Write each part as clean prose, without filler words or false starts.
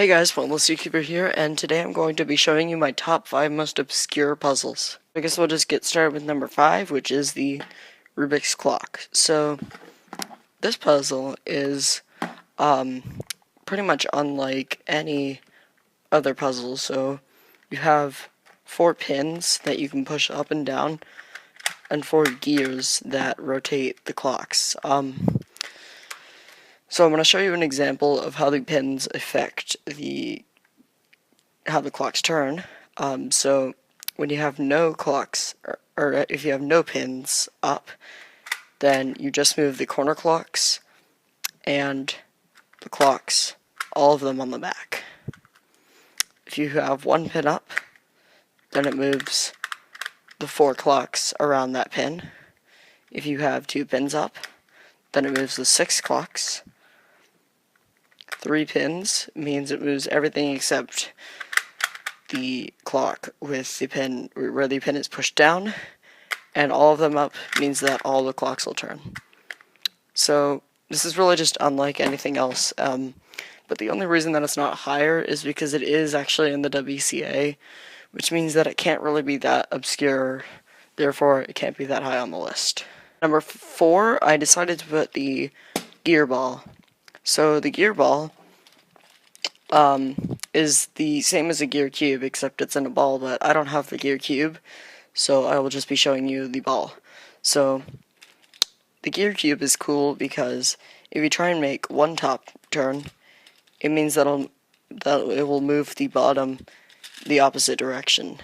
Hey guys, Pointless Zookeeper here, and today I'm going to be showing you my top 5 most obscure puzzles. I guess we'll just get started with number 5, which is the Rubik's Clock. So, this puzzle is pretty much unlike any other puzzle. So, you have 4 pins that you can push up and down, and 4 gears that rotate the clocks. So I'm going to show you an example of how the pins affect how the clocks turn. So when you have no clocks, or if you have no pins up, then you just move the corner clocks and the clocks, all of them on the back. If you have one pin up, then it moves the 4 clocks around that pin. If you have 2 pins up, then it moves the 6 clocks. 3 pins means it moves everything except the clock with the pin where the pin is pushed down, and all of them up means that all the clocks will turn. So this is really just unlike anything else, but the only reason that it's not higher is because it is actually in the WCA, which means that it can't really be that obscure, therefore it can't be that high on the list. Number 4, I decided to put the gear ball. So the gear ball is the same as a gear cube, except it's in a ball, but I don't have the gear cube, so I will just be showing you the ball. So the gear cube is cool because if you try and make one top turn, it means that it will move the bottom the opposite direction.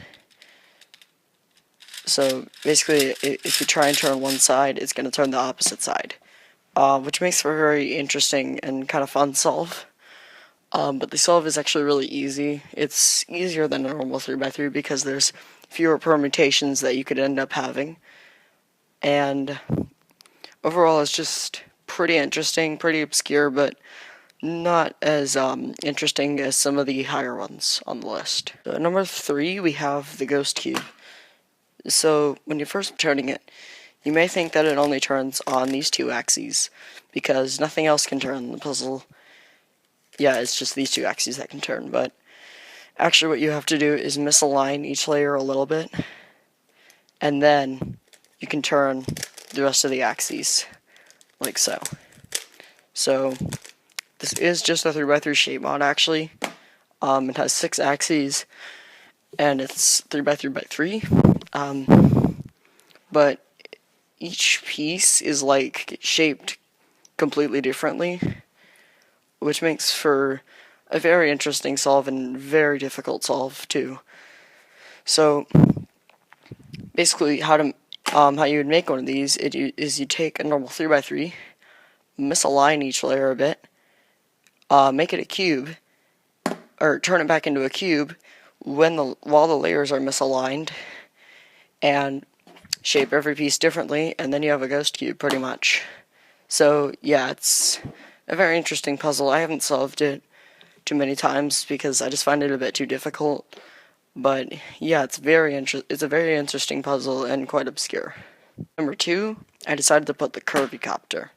So basically, if you try and turn one side, it's going to turn the opposite side. Which makes for a very interesting and kind of fun solve. But the solve is actually really easy. It's easier than a normal 3x3 because there's fewer permutations that you could end up having. And overall, it's just pretty interesting, pretty obscure, but not as interesting as some of the higher ones on the list. So at number 3, we have the Ghost Cube. So when you're first turning it, you may think that it only turns on these 2 axes, because nothing else can turn the puzzle. Yeah, it's just these 2 axes that can turn, but actually what you have to do is misalign each layer a little bit, and then you can turn the rest of the axes, like so. So, this is just a 3x3 shape mod, actually. It has 6 axes, and it's 3x3x3, but each piece is like shaped completely differently, which makes for a very interesting solve and very difficult solve too. So basically, how you would make one of these is you take a normal 3x3, misalign each layer a bit, make it a cube, or turn it back into a cube while the layers are misaligned, and shape every piece differently, and then you have a ghost cube, pretty much. So, yeah, it's a very interesting puzzle. I haven't solved it too many times because I just find it a bit too difficult. But, yeah, it's a very interesting puzzle and quite obscure. Number 2, I decided to put the Curvicopter.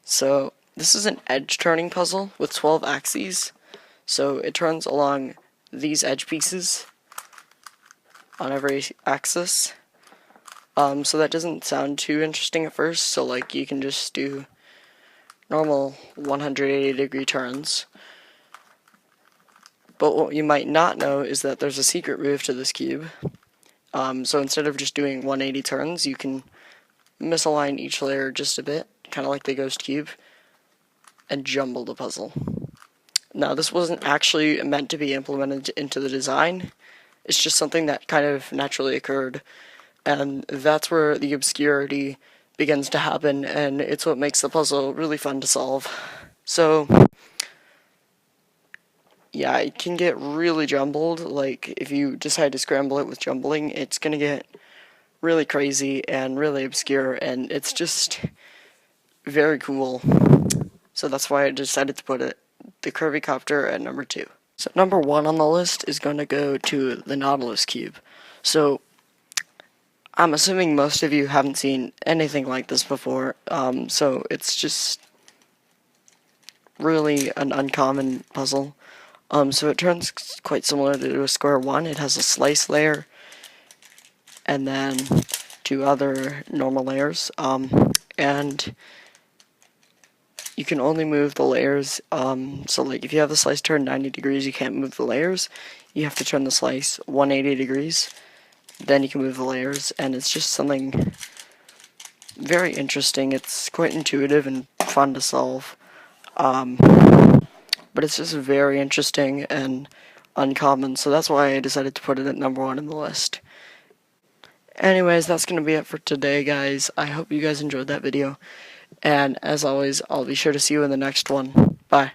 So, this is an edge-turning puzzle with 12 axes. So, it turns along these edge pieces on every axis. So that doesn't sound too interesting at first, so like you can just do normal 180-degree turns. But what you might not know is that there's a secret move to this cube. So instead of just doing 180 turns, you can misalign each layer just a bit, kind of like the Ghost Cube, and jumble the puzzle. Now, this wasn't actually meant to be implemented into the design. It's just something that kind of naturally occurred. And that's where the obscurity begins to happen, and it's what makes the puzzle really fun to solve. So, yeah, it can get really jumbled. Like, if you decide to scramble it with jumbling, it's gonna get really crazy and really obscure, and it's just very cool. So that's why I decided to put the Curvicopter at number 2. So number 1 on the list is going to go to the Nautilus Cube. So I'm assuming most of you haven't seen anything like this before, so it's just really an uncommon puzzle. So it turns quite similar to a square one. It has a slice layer and then two other normal layers. And you can only move the layers. So like if you have the slice turned 90 degrees, you can't move the layers. You have to turn the slice 180 degrees. Then you can move the layers, and it's just something very interesting. It's quite intuitive and fun to solve. But it's just very interesting and uncommon, so that's why I decided to put it at #1 in the list. Anyways, that's going to be it for today, guys. I hope you guys enjoyed that video, and as always, I'll be sure to see you in the next one. Bye.